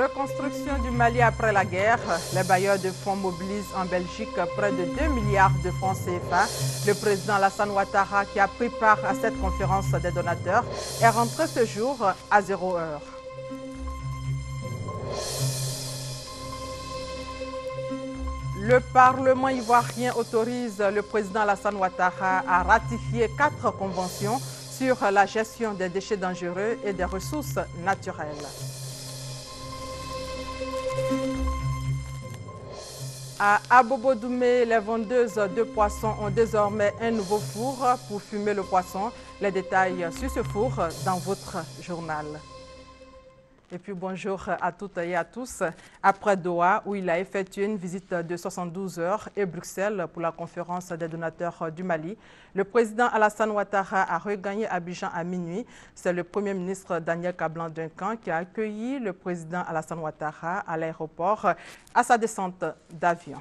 Reconstruction du Mali après la guerre. Les bailleurs de fonds mobilisent en Belgique près de 2 milliards de francs CFA. Le président Alassane Ouattara, qui a pris part à cette conférence des donateurs, est rentré ce jour à 0 heure. Le Parlement ivoirien autorise le président Alassane Ouattara à ratifier 4 conventions sur la gestion des déchets dangereux et des ressources naturelles. À Abobo-Doumé, les vendeuses de poissons ont désormais un nouveau four pour fumer le poisson. Les détails sur ce four dans votre journal. Et puis bonjour à toutes et à tous. Après Doha, où il a effectué une visite de 72 heures, et Bruxelles pour la conférence des donateurs du Mali, le président Alassane Ouattara a regagné Abidjan à minuit. C'est le Premier ministre Daniel Kablan-Duncan qui a accueilli le président Alassane Ouattara à l'aéroport à sa descente d'avion.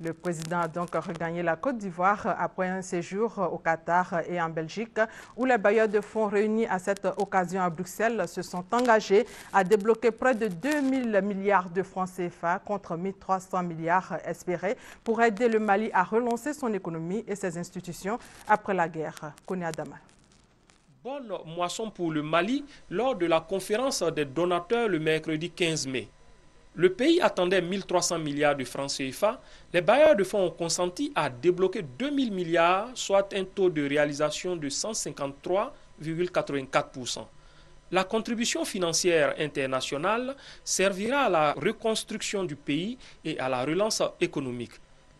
Le président a donc regagné la Côte d'Ivoire après un séjour au Qatar et en Belgique, où les bailleurs de fonds réunis à cette occasion à Bruxelles se sont engagés à débloquer près de 2000 milliards de francs CFA contre 1300 milliards espérés pour aider le Mali à relancer son économie et ses institutions après la guerre. Kone Adama. Bonne moisson pour le Mali lors de la conférence des donateurs le mercredi 15 mai. Le pays attendait 1300 milliards de francs CFA. Les bailleurs de fonds ont consenti à débloquer 2000 milliards, soit un taux de réalisation de 153,84%. La contribution financière internationale servira à la reconstruction du pays et à la relance économique.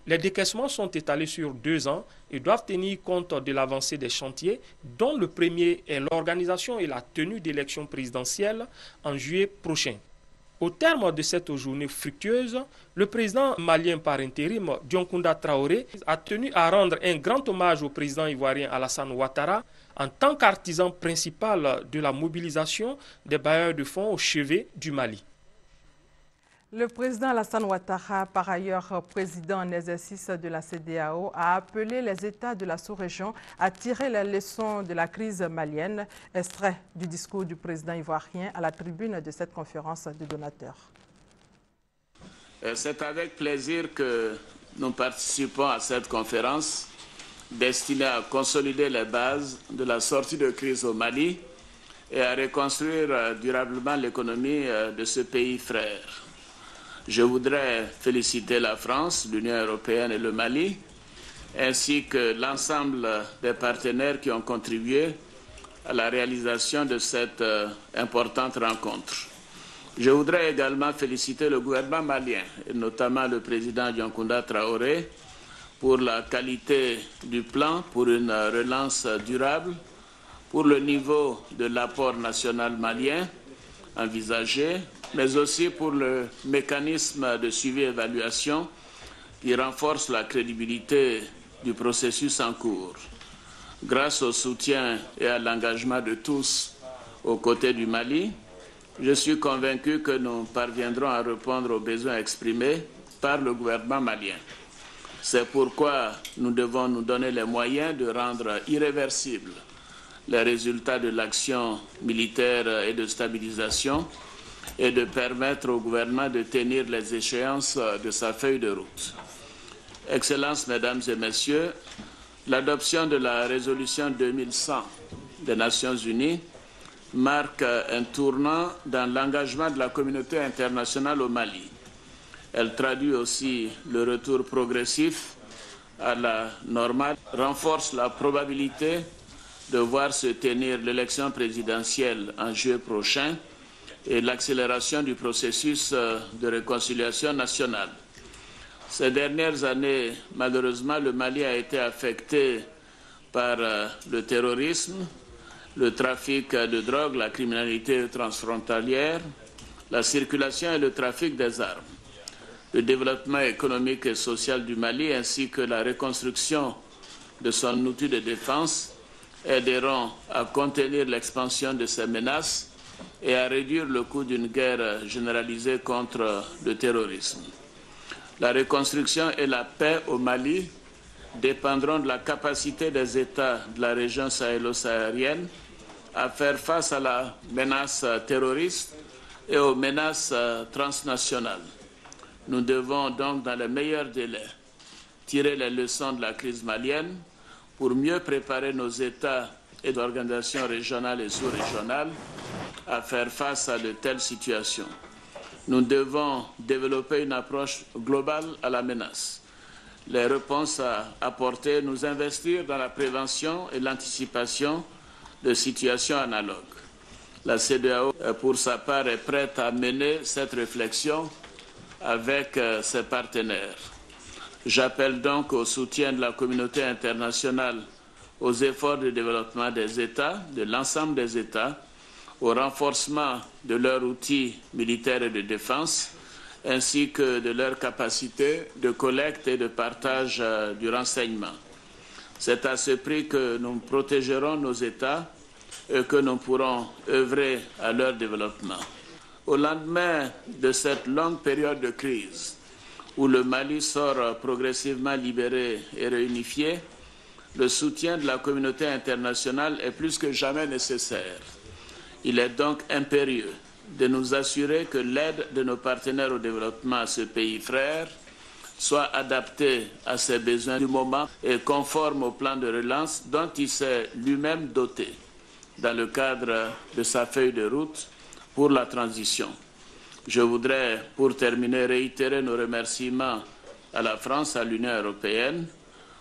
Les décaissements sont étalés sur 2 ans et doivent tenir compte de l'avancée des chantiers, dont le premier est l'organisation et la tenue d'élections présidentielles en juillet prochain. Au terme de cette journée fructueuse, le président malien par intérim, Dioncounda Traoré, a tenu à rendre un grand hommage au président ivoirien Alassane Ouattara en tant qu'artisan principal de la mobilisation des bailleurs de fonds au chevet du Mali. Le président Alassane Ouattara, par ailleurs président en exercice de la CEDEAO, a appelé les États de la sous-région à tirer les leçons de la crise malienne, extrait du discours du président ivoirien à la tribune de cette conférence de donateurs. C'est avec plaisir que nous participons à cette conférence destinée à consolider les bases de la sortie de crise au Mali et à reconstruire durablement l'économie de ce pays frère. Je voudrais féliciter la France, l'Union européenne et le Mali, ainsi que l'ensemble des partenaires qui ont contribué à la réalisation de cette importante rencontre. Je voudrais également féliciter le gouvernement malien, et notamment le président Dioncounda Traoré, pour la qualité du plan pour une relance durable, pour le niveau de l'apport national malien envisagé, mais aussi pour le mécanisme de suivi et évaluation qui renforce la crédibilité du processus en cours. Grâce au soutien et à l'engagement de tous aux côtés du Mali, je suis convaincu que nous parviendrons à répondre aux besoins exprimés par le gouvernement malien. C'est pourquoi nous devons nous donner les moyens de rendre irréversibles les résultats de l'action militaire et de stabilisation et de permettre au gouvernement de tenir les échéances de sa feuille de route. Excellences, Mesdames et Messieurs, l'adoption de la résolution 2100 des Nations Unies marque un tournant dans l'engagement de la communauté internationale au Mali. Elle traduit aussi le retour progressif à la normale, renforce la probabilité de voir se tenir l'élection présidentielle en juillet prochain et l'accélération du processus de réconciliation nationale. Ces dernières années, malheureusement, le Mali a été affecté par le terrorisme, le trafic de drogue, la criminalité transfrontalière, la circulation et le trafic des armes. Le développement économique et social du Mali ainsi que la reconstruction de son outil de défense aideront à contenir l'expansion de ces menaces et à réduire le coût d'une guerre généralisée contre le terrorisme. La reconstruction et la paix au Mali dépendront de la capacité des États de la région sahélo-saharienne à faire face à la menace terroriste et aux menaces transnationales. Nous devons donc, dans les meilleurs délais, tirer les leçons de la crise malienne pour mieux préparer nos États et d'organisations régionales et sous-régionales à faire face à de telles situations. Nous devons développer une approche globale à la menace. Les réponses à apporter, nous investir dans la prévention et l'anticipation de situations analogues. La CEDEAO, pour sa part, est prête à mener cette réflexion avec ses partenaires. J'appelle donc au soutien de la communauté internationale aux efforts de développement des États, de l'ensemble des États, au renforcement de leurs outils militaires et de défense, ainsi que de leur capacité de collecte et de partage du renseignement. C'est à ce prix que nous protégerons nos États et que nous pourrons œuvrer à leur développement. Au lendemain de cette longue période de crise, où le Mali sort progressivement libéré et réunifié, le soutien de la communauté internationale est plus que jamais nécessaire. Il est donc impérieux de nous assurer que l'aide de nos partenaires au développement à ce pays frère soit adaptée à ses besoins du moment et conforme au plan de relance dont il s'est lui-même doté dans le cadre de sa feuille de route pour la transition. Je voudrais, pour terminer, réitérer nos remerciements à la France, à l'Union européenne,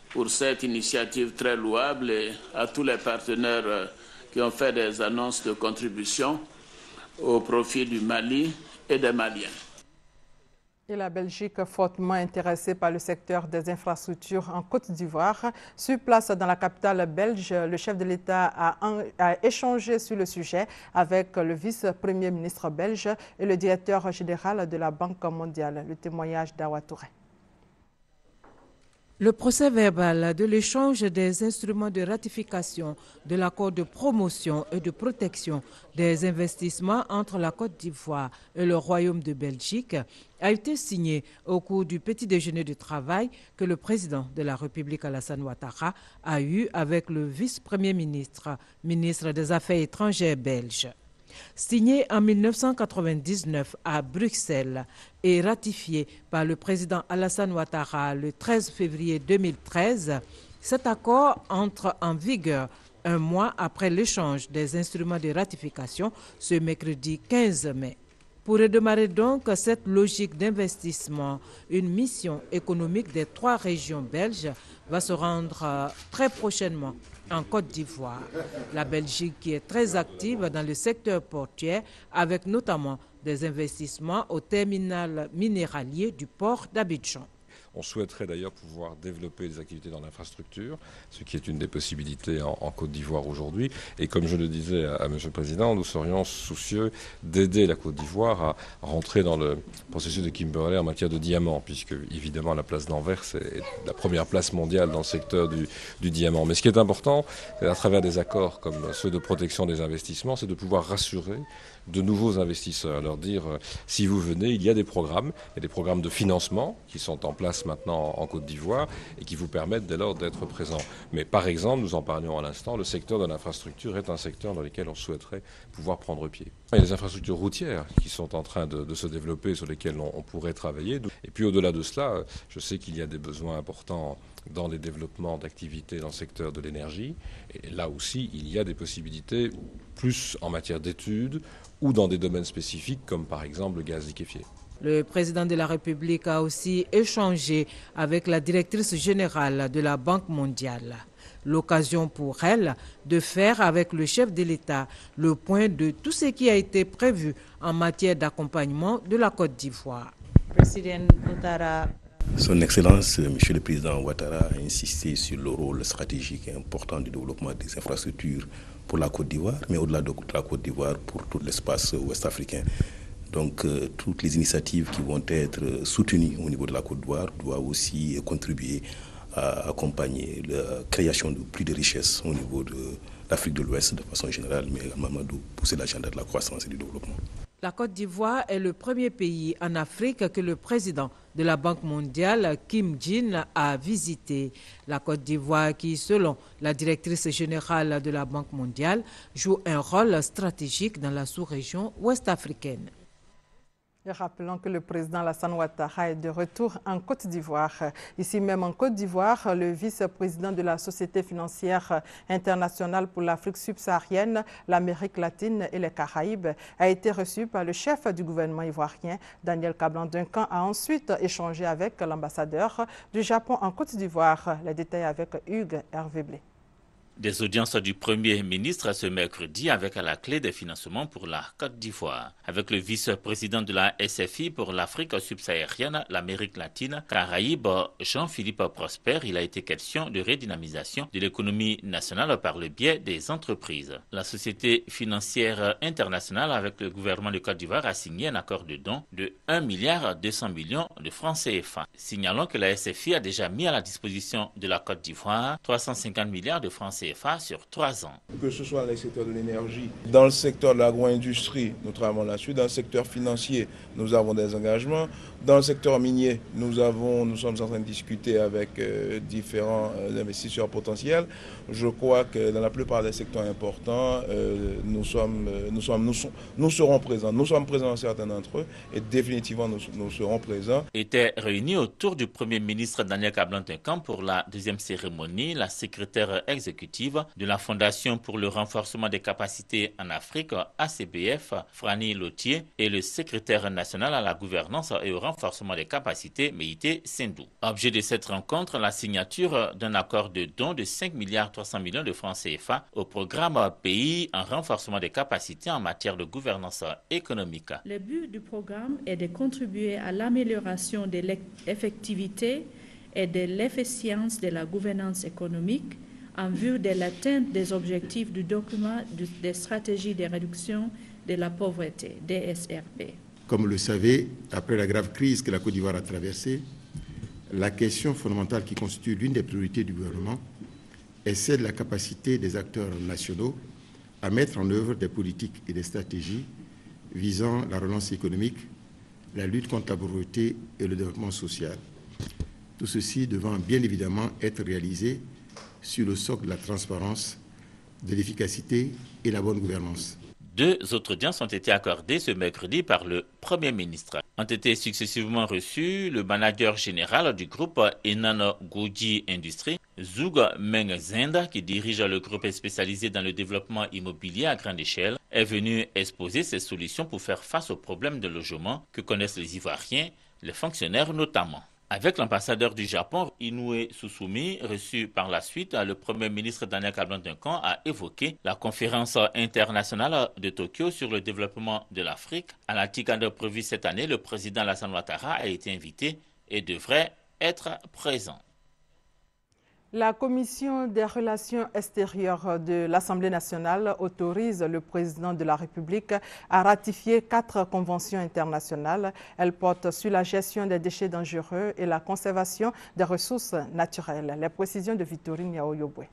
pour cette initiative très louable et à tous les partenaires qui ont fait des annonces de contribution au profit du Mali et des Maliens. Et la Belgique, fortement intéressée par le secteur des infrastructures en Côte d'Ivoire. Sur place dans la capitale belge, le chef de l'État a échangé sur le sujet avec le vice-premier ministre belge et le directeur général de la Banque mondiale. Le témoignage d'Awa Touré. Le procès verbal de l'échange des instruments de ratification de l'accord de promotion et de protection des investissements entre la Côte d'Ivoire et le Royaume de Belgique a été signé au cours du petit déjeuner de travail que le président de la République Alassane Ouattara a eu avec le vice-premier ministre, ministre des Affaires étrangères belge. Signé en 1999 à Bruxelles et ratifié par le président Alassane Ouattara le 13 février 2013, cet accord entre en vigueur un mois après l'échange des instruments de ratification ce mercredi 15 mai. Pour redémarrer donc cette logique d'investissement, une mission économique des 3 régions belges va se rendre très prochainement en Côte d'Ivoire. La Belgique qui est très active dans le secteur portuaire avec notamment des investissements au terminal minéralier du port d'Abidjan. On souhaiterait d'ailleurs pouvoir développer des activités dans l'infrastructure, ce qui est une des possibilités en Côte d'Ivoire aujourd'hui. Et comme je le disais à M. le Président, nous serions soucieux d'aider la Côte d'Ivoire à rentrer dans le processus de Kimberley en matière de diamants, puisque évidemment la place d'Anvers est la première place mondiale dans le secteur du diamant. Mais ce qui est important, à travers des accords comme ceux de protection des investissements, c'est de pouvoir rassurer de nouveaux investisseurs, leur dire si vous venez, il y a des programmes de financement qui sont en place maintenant en Côte d'Ivoire et qui vous permettent dès lors d'être présents. Mais par exemple, nous en parlions à l'instant, le secteur de l'infrastructure est un secteur dans lequel on souhaiterait pouvoir prendre pied. Il y a des infrastructures routières qui sont en train de se développer, sur lesquelles on pourrait travailler. Et puis au-delà de cela, je sais qu'il y a des besoins importants dans les développements d'activités dans le secteur de l'énergie. Et là aussi, il y a des possibilités plus en matière d'études ou dans des domaines spécifiques comme par exemple le gaz liquéfié. Le président de la République a aussi échangé avec la directrice générale de la Banque mondiale. L'occasion pour elle de faire avec le chef de l'État le point de tout ce qui a été prévu en matière d'accompagnement de la Côte d'Ivoire. Son Excellence, Monsieur le Président Ouattara, a insisté sur le rôle stratégique et important du développement des infrastructures pour la Côte d'Ivoire, mais au-delà de la Côte d'Ivoire, pour tout l'espace ouest-africain. Donc, toutes les initiatives qui vont être soutenues au niveau de la Côte d'Ivoire doivent aussi contribuer à accompagner la création de plus de richesses au niveau de l'Afrique de l'Ouest de façon générale, mais également de pousser l'agenda de la croissance et du développement. La Côte d'Ivoire est le premier pays en Afrique que le président de la Banque mondiale, Kim Jin, a visité. La Côte d'Ivoire qui, selon la directrice générale de la Banque mondiale, joue un rôle stratégique dans la sous-région ouest-africaine. Et rappelons que le président Alassane Ouattara est de retour en Côte d'Ivoire. Ici même en Côte d'Ivoire, le vice-président de la Société financière internationale pour l'Afrique subsaharienne, l'Amérique latine et les Caraïbes a été reçu par le chef du gouvernement ivoirien. Daniel Kablan-Duncan a ensuite échangé avec l'ambassadeur du Japon en Côte d'Ivoire. Les détails avec Hugues Hervé-Blé. Des audiences du Premier ministre ce mercredi avec à la clé des financements pour la Côte d'Ivoire. Avec le vice-président de la SFI pour l'Afrique subsaharienne, l'Amérique latine, Caraïbes, Jean-Philippe Prosper, il a été question de redynamisation de l'économie nationale par le biais des entreprises. La Société financière internationale avec le gouvernement de Côte d'Ivoire a signé un accord de don de 1,2 milliard de francs CFA. Signalons que la SFI a déjà mis à la disposition de la Côte d'Ivoire 350 milliards de francs CFA sur 3 ans. Que ce soit dans le secteur de l'énergie, dans le secteur de l'agro-industrie, nous travaillons là-dessus. Dans le secteur financier, nous avons des engagements. Dans le secteur minier, nous sommes en train de discuter avec différents investisseurs potentiels. Je crois que dans la plupart des secteurs importants, nous serons présents. Nous sommes présents dans certains d'entre eux et définitivement nous serons présents. Était réunis autour du Premier ministre Daniel Kablan-Duncan pour la deuxième cérémonie, la secrétaire exécutive de la Fondation pour le renforcement des capacités en Afrique, ACBF, Franny Lotier, et le secrétaire national à la gouvernance et au renforcement des capacités, Meïté Sendou. Objet de cette rencontre, la signature d'un accord de don de 5,3 milliards de francs CFA au programme pays en renforcement des capacités en matière de gouvernance économique. Le but du programme est de contribuer à l'amélioration de l'effectivité et de l'efficience de la gouvernance économique en vue de l'atteinte des objectifs du document des stratégies de réduction de la pauvreté, DSRP. Comme vous le savez, après la grave crise que la Côte d'Ivoire a traversée, la question fondamentale qui constitue l'une des priorités du gouvernement est celle de la capacité des acteurs nationaux à mettre en œuvre des politiques et des stratégies visant la relance économique, la lutte contre la pauvreté et le développement social. Tout ceci devant bien évidemment être réalisé sur le socle de la transparence, de l'efficacité et la bonne gouvernance. 2 autres audiences ont été accordées ce mercredi par le Premier ministre. Ont été successivement reçus le manager général du groupe Enan Goji Industries, Zoug Meng Zenda, qui dirige le groupe spécialisé dans le développement immobilier à grande échelle, est venu exposer ses solutions pour faire face aux problèmes de logement que connaissent les Ivoiriens, les fonctionnaires notamment. Avec l'ambassadeur du Japon, Inoue Susumi, reçu par la suite, le Premier ministre Daniel Kablan-Duncan a évoqué la conférence internationale de Tokyo sur le développement de l'Afrique. À la TICAD prévue cette année, le président Alassane Ouattara a été invité et devrait être présent. La Commission des relations extérieures de l'Assemblée nationale autorise le président de la République à ratifier 4 conventions internationales. Elles portent sur la gestion des déchets dangereux et la conservation des ressources naturelles. Les précisions de Victorine Yaoyobwe.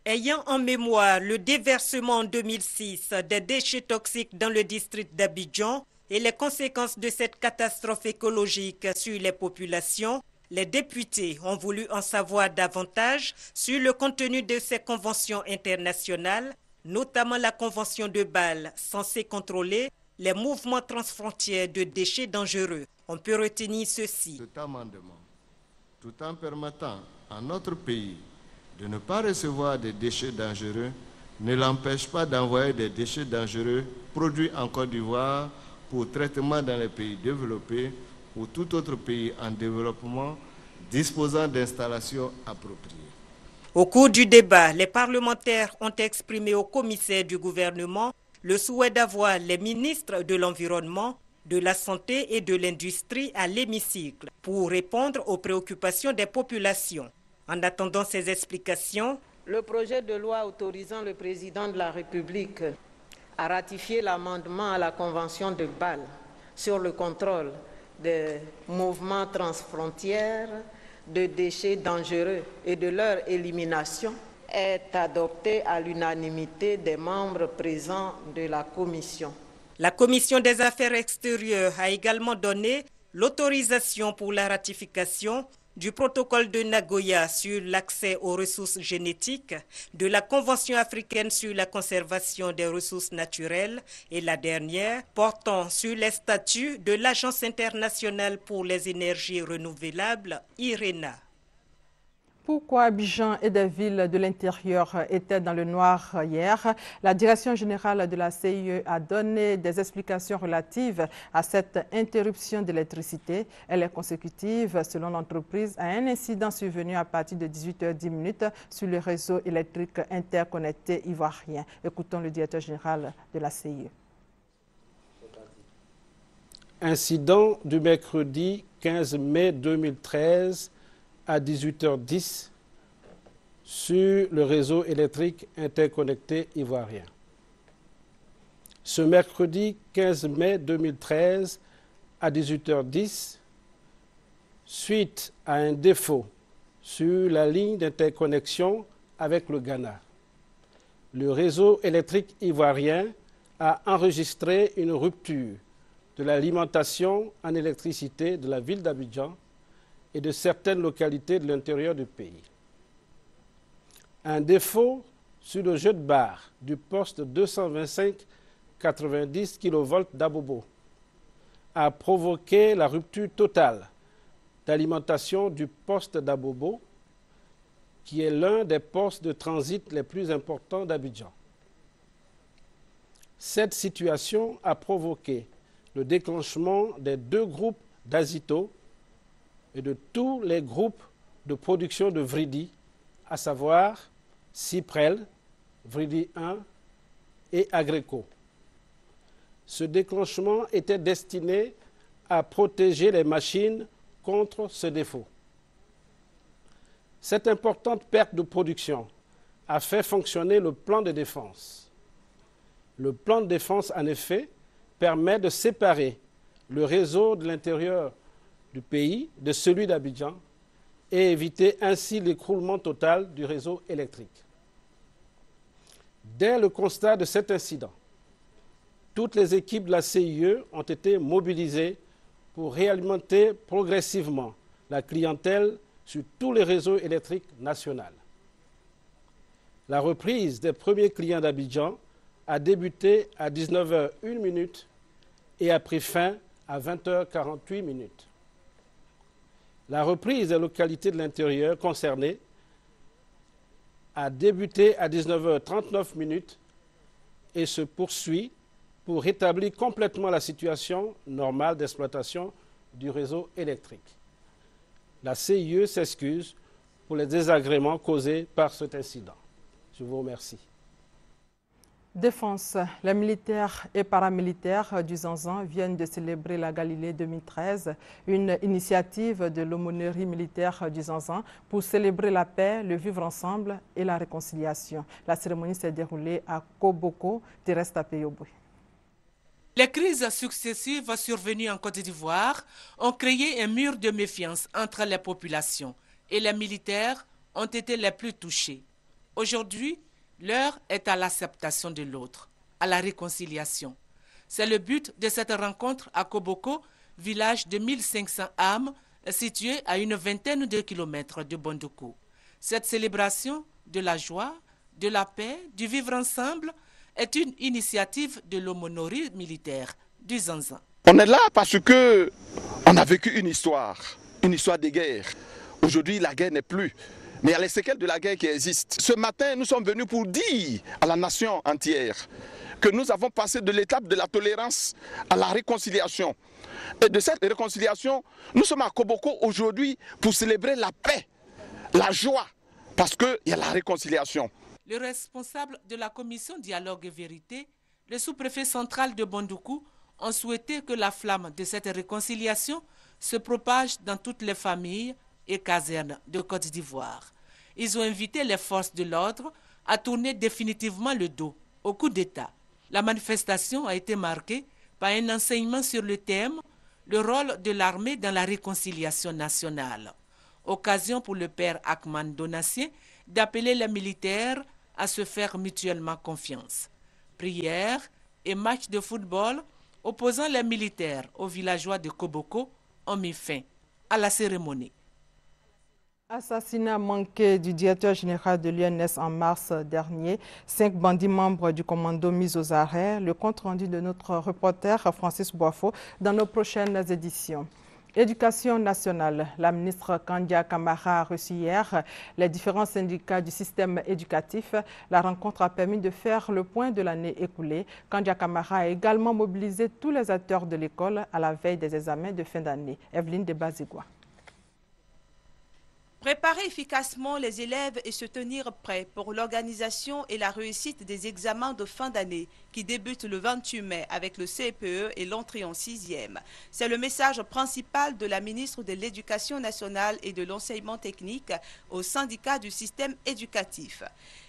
Ayant en mémoire le déversement en 2006 des déchets toxiques dans le district d'Abidjan et les conséquences de cette catastrophe écologique sur les populations, les députés ont voulu en savoir davantage sur le contenu de ces conventions internationales, notamment la convention de Bâle, censée contrôler les mouvements transfrontières de déchets dangereux. On peut retenir ceci. Cet amendement, tout en permettant à notre pays de ne pas recevoir des déchets dangereux, ne l'empêche pas d'envoyer des déchets dangereux produits en Côte d'Ivoire pour traitement dans les pays développés ou tout autre pays en développement disposant d'installations appropriées. Au cours du débat, les parlementaires ont exprimé au commissaire du gouvernement le souhait d'avoir les ministres de l'Environnement, de la Santé et de l'Industrie à l'hémicycle pour répondre aux préoccupations des populations. En attendant ces explications, le projet de loi autorisant le président de la République à ratifier l'amendement à la Convention de Bâle sur le contrôle des mouvements transfrontières de déchets dangereux et de leur élimination est adopté à l'unanimité des membres présents de la Commission. La Commission des Affaires extérieures a également donné l'autorisation pour la ratification du protocole de Nagoya sur l'accès aux ressources génétiques, de la Convention africaine sur la conservation des ressources naturelles et la dernière portant sur les statuts de l'Agence internationale pour les énergies renouvelables, IRENA. Pourquoi Abidjan et des villes de l'intérieur étaient dans le noir hier? La direction générale de la CIE a donné des explications relatives à cette interruption d'électricité. Elle est consécutive, selon l'entreprise, à un incident survenu à partir de 18h10 sur le réseau électrique interconnecté ivoirien. Écoutons le directeur général de la CIE. Incident du mercredi 15 mai 2013 à 18h10 sur le réseau électrique interconnecté ivoirien. Ce mercredi 15 mai 2013 à 18h10, suite à un défaut sur la ligne d'interconnexion avec le Ghana, le réseau électrique ivoirien a enregistré une rupture de l'alimentation en électricité de la ville d'Abidjan et de certaines localités de l'intérieur du pays. Un défaut sur le jeu de barre du poste 225-90 kV d'Abobo a provoqué la rupture totale d'alimentation du poste d'Abobo, qui est l'un des postes de transit les plus importants d'Abidjan. Cette situation a provoqué le déclenchement des 2 groupes d'Azito et de tous les groupes de production de Vridi, à savoir Cyprel, Vridi 1 et Agreco. Ce déclenchement était destiné à protéger les machines contre ce défaut. Cette importante perte de production a fait fonctionner le plan de défense. Le plan de défense, en effet, permet de séparer le réseau de l'intérieur du pays de celui d'Abidjan et éviter ainsi l'écroulement total du réseau électrique. Dès le constat de cet incident, toutes les équipes de la CIE ont été mobilisées pour réalimenter progressivement la clientèle sur tous les réseaux électriques nationaux. La reprise des premiers clients d'Abidjan a débuté à 19h01 et a pris fin à 20h48. La reprise des localités de l'intérieur concernées a débuté à 19h39 et se poursuit pour rétablir complètement la situation normale d'exploitation du réseau électrique. La CIE s'excuse pour les désagréments causés par cet incident. Je vous remercie. Défense. Les militaires et paramilitaires du Zanzan viennent de célébrer la Galilée 2013, une initiative de l'aumônerie militaire du Zanzan pour célébrer la paix, le vivre ensemble et la réconciliation. La cérémonie s'est déroulée à Koboko, Teresta Peyobo. Les crises successives survenues en Côte d'Ivoire ont créé un mur de méfiance entre les populations et les militaires ont été les plus touchés. Aujourd'hui, l'heure est à l'acceptation de l'autre, à la réconciliation. C'est le but de cette rencontre à Koboko, village de 1500 âmes situé à une vingtaine de kilomètres de Bondoukou. Cette célébration de la joie, de la paix, du vivre ensemble est une initiative de l'aumônerie militaire du Zanzan. On est là parce que on a vécu une histoire de guerre. Aujourd'hui, la guerre n'est plus. Mais il y a les séquelles de la guerre qui existent. Ce matin, nous sommes venus pour dire à la nation entière que nous avons passé de l'étape de la tolérance à la réconciliation. Et de cette réconciliation, nous sommes à Koboko aujourd'hui pour célébrer la paix, la joie, parce qu'il y a la réconciliation. Le responsable de la commission Dialogue et Vérité, le sous-préfet central de Bondoukou, ont souhaité que la flamme de cette réconciliation se propage dans toutes les familles et casernes de Côte d'Ivoire. Ils ont invité les forces de l'ordre à tourner définitivement le dos au coup d'État. La manifestation a été marquée par un enseignement sur le thème « Le rôle de l'armée dans la réconciliation nationale ». Occasion pour le père Akman Donassier d'appeler les militaires à se faire mutuellement confiance. Prières et matchs de football opposant les militaires aux villageois de Koboko ont mis fin à la cérémonie. Assassinat manqué du directeur général de l'UNS en mars dernier. 5 bandits membres du commando mis aux arrêts. Le compte rendu de notre reporter Francis Boifo dans nos prochaines éditions. Éducation nationale. La ministre Kandia Camara a reçu hier les différents syndicats du système éducatif. La rencontre a permis de faire le point de l'année écoulée. Kandia Camara a également mobilisé tous les acteurs de l'école à la veille des examens de fin d'année. Evelyne de Bazigua. Préparer efficacement les élèves et se tenir prêts pour l'organisation et la réussite des examens de fin d'année qui débutent le 28 mai avec le CPE et l'entrée en 6e. C'est le message principal de la ministre de l'Éducation nationale et de l'enseignement technique au syndicat du système éducatif.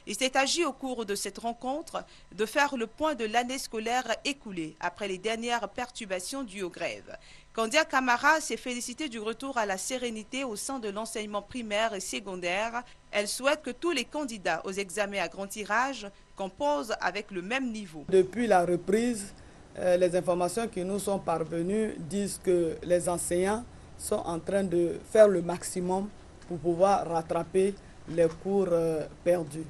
Il s'est agi au cours de cette rencontre de faire le point de l'année scolaire écoulée après les dernières perturbations dues aux grèves. Kandia Camara s'est félicitée du retour à la sérénité au sein de l'enseignement primaire et secondaire. Elle souhaite que tous les candidats aux examens à grand tirage composent avec le même niveau. Depuis la reprise, les informations qui nous sont parvenues disent que les enseignants sont en train de faire le maximum pour pouvoir rattraper les cours perdus.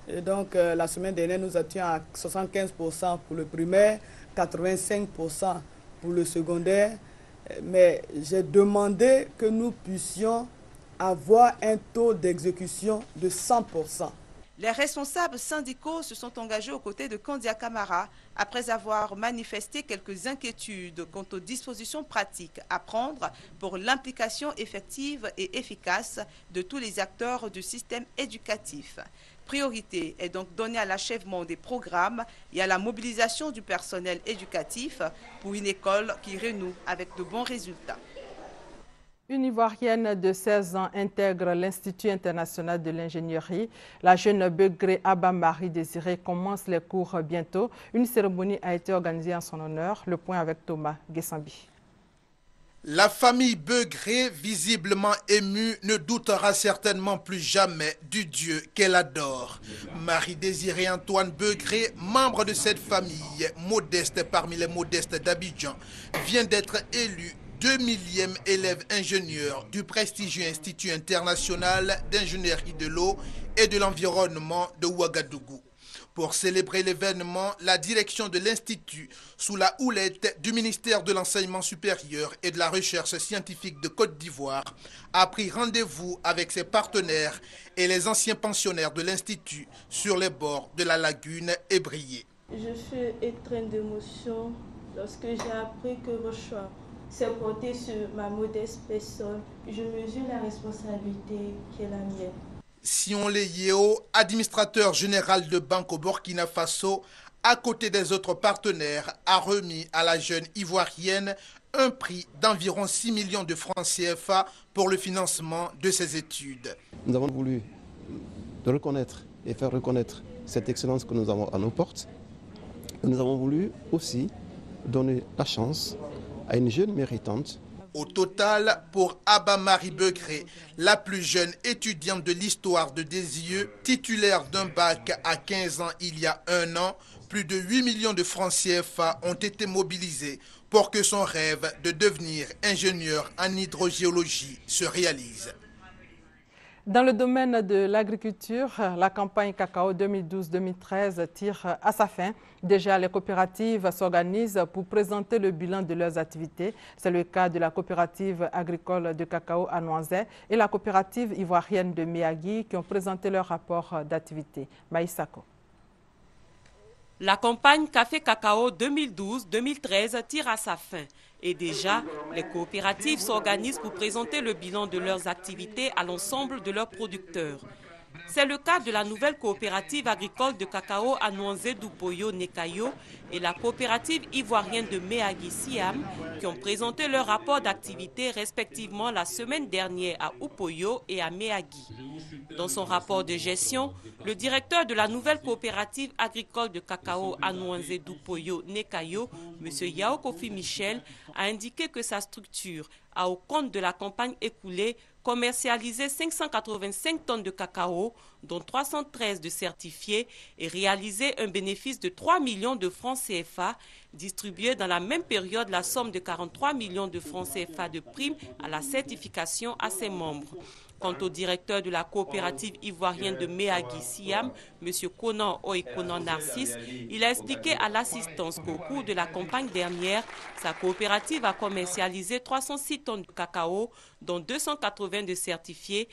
Et donc la semaine dernière, nous étions à 75% pour le primaire, 85% pour le secondaire. Mais j'ai demandé que nous puissions avoir un taux d'exécution de 100%. Les responsables syndicaux se sont engagés aux côtés de Kandia Camara après avoir manifesté quelques inquiétudes quant aux dispositions pratiques à prendre pour l'implication effective et efficace de tous les acteurs du système éducatif. Priorité est donc donnée à l'achèvement des programmes et à la mobilisation du personnel éducatif pour une école qui renoue avec de bons résultats. Une Ivoirienne de 16 ans intègre l'Institut international de l'ingénierie. La jeune Beugré Abba Marie Désirée commence les cours bientôt. Une cérémonie a été organisée en son honneur. Le point avec Thomas Guessambi. La famille Beugré, visiblement émue, ne doutera certainement plus jamais du Dieu qu'elle adore. Marie-Désirée Antoine Beugré, membre de cette famille, modeste parmi les modestes d'Abidjan, vient d'être élue 2000e élève ingénieur du prestigieux Institut international d'ingénierie de l'eau et de l'environnement de Ouagadougou. Pour célébrer l'événement, la direction de l'Institut, sous la houlette du ministère de l'Enseignement supérieur et de la Recherche scientifique de Côte d'Ivoire, a pris rendez-vous avec ses partenaires et les anciens pensionnaires de l'Institut sur les bords de la lagune Ébrié. Je suis étreinte d'émotion lorsque j'ai appris que votre choix s'est porté sur ma modeste personne. Je mesure la responsabilité qui est la mienne. Sionlé Yeo, administrateur général de banque au Burkina Faso, à côté des autres partenaires, a remis à la jeune Ivoirienne un prix d'environ 6 millions de francs CFA pour le financement de ses études. Nous avons voulu reconnaître et faire reconnaître cette excellence que nous avons à nos portes. Nous avons voulu aussi donner la chance à une jeune méritante. Au total, pour Abba Marie Beugré, la plus jeune étudiante de l'histoire de Desieux, titulaire d'un bac à 15 ans il y a un an, plus de 8 millions de francs CFA ont été mobilisés pour que son rêve de devenir ingénieur en hydrogéologie se réalise. Dans le domaine de l'agriculture, la campagne cacao 2012-2013 tire à sa fin. Déjà, les coopératives s'organisent pour présenter le bilan de leurs activités. C'est le cas de la coopérative agricole de cacao à Noisy et la coopérative ivoirienne de Méagui qui ont présenté leur rapport d'activité. Maïsako. La campagne Café-Cacao 2012-2013 tire à sa fin. Et déjà, les coopératives s'organisent pour présenter le bilan de leurs activités à l'ensemble de leurs producteurs. C'est le cas de la nouvelle coopérative agricole de cacao à Nouanzé-Doupoyo Nekayo et la coopérative ivoirienne de Méagui Siam qui ont présenté leur rapport d'activité respectivement la semaine dernière à Oupoyo et à Méagui. Dans son rapport de gestion, le directeur de la nouvelle coopérative agricole de cacao à Nouanzé-Doupoyo Nekayo, M. Yao Kofi Michel, a indiqué que sa structure a au compte de la campagne écoulée commercialisé 585 tonnes de cacao, dont 313 de certifiés, et réalisé un bénéfice de 3 millions de francs CFA, distribué dans la même période la somme de 43 millions de francs CFA de primes à la certification à ses membres. Quant au directeur de la coopérative ivoirienne de Méagui Siam, M. Konan Oekonan Narcisse, il a expliqué à l'assistance qu'au cours de la campagne dernière, sa coopérative a commercialisé 306 tonnes de cacao, dont 282 certifiés,